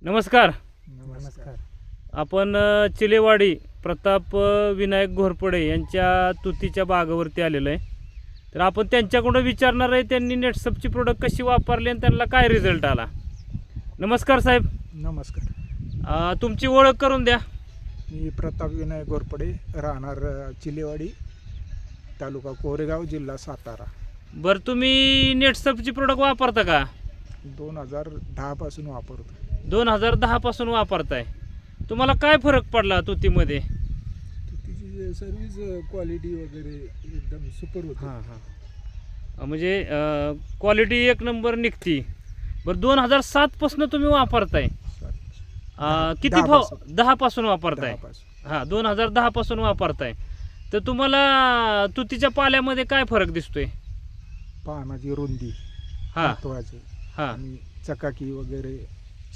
नमस्कार. नमस्कार. आपण चिलेवाडी प्रताप विनायक घोरपडे यांच्या तुतीच्या बागावरती आलेलो आहे. तर आपण त्यांच्याकडून विचारणार आहे त्यांनी नेटसपची प्रोडक्ट कशी वापरली आणि त्यांना काय रिझल्ट आला. नमस्कार साहेब. नमस्कार. तुमची ओळख करून द्या. मी प्रताप विनायक घोरपडे, राहणार चिलेवाडी, तालुका कोरेगाव, जिल्हा सातारा. बरं, तुम्ही नेटसपची प्रोडक्ट वापरता का? 2010 पासून वापरतो. 2010 पासून वापरताय. तुम्हाला काय फरक पडला तुतीमध्ये? तिची सर्व्हिस क्वालिटी वगैरे एकदम सुपर होती. म्हणजे क्वालिटी एक नंबर निघती. बरं, 2007 पासून तुम्ही वापरताय. किती 10 पासून वापरताय? 10 पासून. हां, 2010 पासून वापरताय. तर तुम्हाला तुतीच्या पाल्यामध्ये काय फरक दिसतोय? पानाची रुंदी महत्वाची आणि चकाकी वगैरे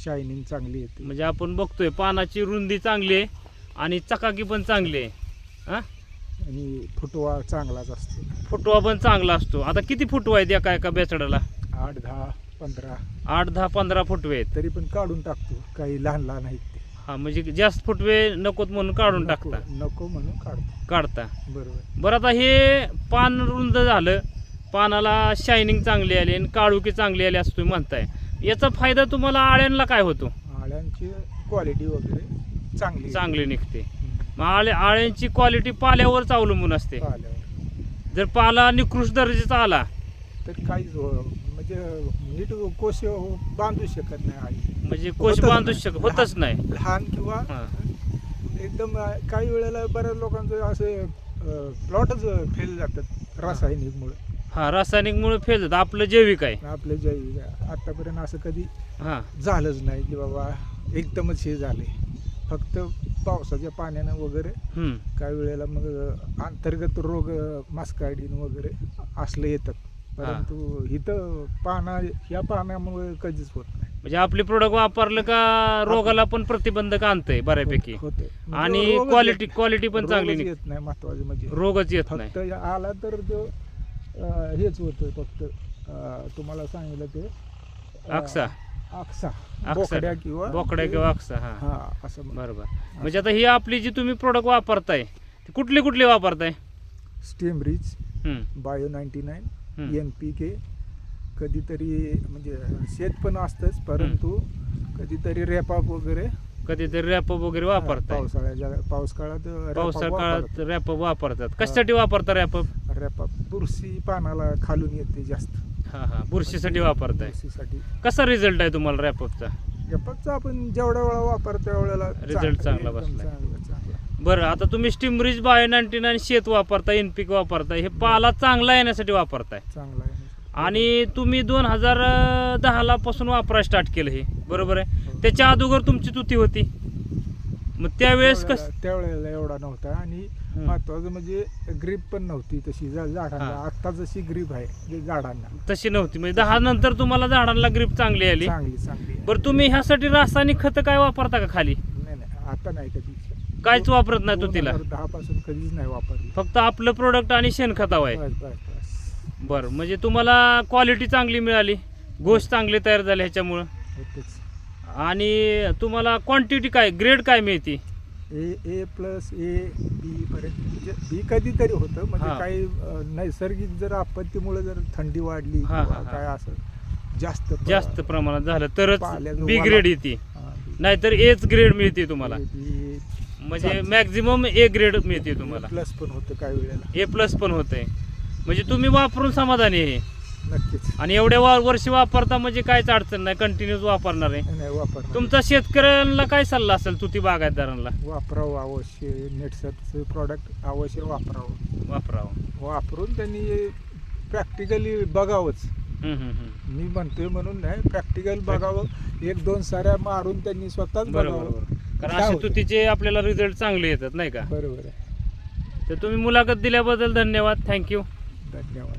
शायनिंग चांगली येते. म्हणजे आपण बघतोय पानाची रुंदी चांगली आहे आणि चकाकी पण चांगली आहे. आणि फुटवा चांगलाच असतो. फुटवा पण चांगला असतो. आता किती फुटवा आहेत एका बेचडाला? 8, 10, 15. 8, 10, 15 फुटवे आहेत. तरी पण काढून टाकतो. काही लहान लहान आहेत ते. म्हणजे जास्त फुटवे नकोत म्हणून काढून टाकता. नको म्हणून काढता. बरोबर. बरं, आता हे पान रुंद झालं, पानाला शायनिंग चांगली आली आणि काळुकी चांगली आली असं तुम्ही म्हणताय. याचा फायदा तुम्हाला आळ्यांना काय होतो? आळ्यांची क्वालिटी वगैरे चांगली निघते. मग आळ्यांची क्वालिटी पाल्यावरच अवलंबून असते. पाल्यावर जर पाला निकृष्ट दर्जाचा आला तर काहीच म्हणजे नीट कोश बांधू शकत नाही आळी. म्हणजे कोश बांधू होतच नाही. लहान किंवा एकदम काही वेळेला बऱ्याच लोकांचं असे प्लॉटच फेल जातात रासायनिकमुळे. रासायनिकमुळे फेल जातं. आपलं जैविक आहे. आपले जैविक आतापर्यंत असं कधी झालंच नाही की बाबा एकदमच हे झाले. फक्त पावसाच्या पाण्यानं वगैरे काही वेळेला मग अंतर्गत रोग मास्कार्डिन वगैरे असले येतात. परंतु इथं ह्या पाण्यामुळे कधीच होत नाही. म्हणजे आपले प्रोडक्ट वापरलं का रोगाला पण प्रतिबंधक आणतंय बऱ्यापैकी. होते आणि क्वालिटी पण चांगली येत नाही. महत्वाचे म्हणजे रोगच येत नाही. फक्त आला तर जो हेच होतोय. फक्त तुम्हाला सांगितलं ते आक्सा बोकड्या किंवा आक्सा. असं बरोबर. म्हणजे आता ही आपली जी तुम्ही प्रोडक्ट वापरताय ती कुठली वापरताय? स्टेमरीज, बायो 99, NPK, कधीतरी म्हणजे शेत पण असतंच. परंतु कधीतरी रॅपअप वगैरे वापरताय. पाऊस काळात रॅपअप वापरतात. कशासाठी वापरता रॅपअप? बुरशी पानाला खालून येते जास्त. बुरशीसाठी वापरताय. बुरशीसाठी. कसा रिझल्ट आहे तुम्हाला रॅपअपचा? रॅपअपचा आपण जेवढ्या वेळा वापरतो त्यावेळेला रिझल्ट चांगला बसला. चांगला. बरं, आता तुम्ही स्टिमरीज, बायो 99 शेत वापरताय, NPK वापरताय. हे पाला चांगला येण्यासाठी वापरताय. चांगला आहे. आणि तुम्ही 2010 पासून वापरायला स्टार्ट केलं हे, बरोबर आहे? त्याच्या अगोदर तुमची तुती होती. मग त्यावेळेस त्यावेळेला एवढा नव्हता. आणि महत्वाचं म्हणजे ग्रीप पण नव्हती तशी झाडांना. आता जशी ग्रीप आहे झाडांना तशी नव्हती. म्हणजे 10 नंतर तुम्हाला झाडांना ग्रीप चांगली आली. चांगली. बरं, तुम्ही ह्यासाठी रासायनिक खत काय वापरता का खाली? नाही, आता नाही. कधी काहीच वापरत नाही तुतीला? 2010 पासून कधीच नाही वापरली. फक्त आपलं प्रोडक्ट आणि शेणखताव आहे. बरं, म्हणजे तुम्हाला क्वालिटी चांगली मिळाली, गोष्ट चांगली तयार झाली ह्याच्यामुळं. आणि तुम्हाला क्वांटिटी काय, ग्रेड काय मिळते? A+, A, B पर्यंत. म्हणजे बी कधीतरी होतं. म्हणजे काही नैसर्गिक जर आपत्तीमुळे जर थंडी वाढली काय असं जास्त प्रमाणात झालं तरच बी ग्रेड येते. नाहीतर एच ग्रेड मिळते तुम्हाला. म्हणजे मॅक्झिमम A ग्रेड मिळते तुम्हाला. प्लस पण होतं काही वेळेला. A+ पण होतंय. म्हणजे तुम्ही वापरून समाधानी आहे? नक्कीच. आणि एवढ्या वर्षी वापरता म्हणजे काहीच अडचण नाही, कंटिन्यूस वापरणार आहे. वापरणार. तुमचा शेतकऱ्यांना काय सल्ला असेल तुती बागायतदारांना? वापरावं अवश्य. नेटसपचं प्रॉडक्ट अवश्य वापरावं. वापरून त्यांनी प्रॅक्टिकली बघावंच. मी म्हणतोय म्हणून नाही, प्रॅक्टिकल बघावं. 1-2 साऱ्या मारून त्यांनी स्वतःच बघावं. कारण असे तुतीचे आपल्याला रिझल्ट चांगले येतात, नाही का? बरोबर आहे. तर तुम्ही मुलाखत दिल्याबद्दल धन्यवाद. थँक्यू. धन्यवाद.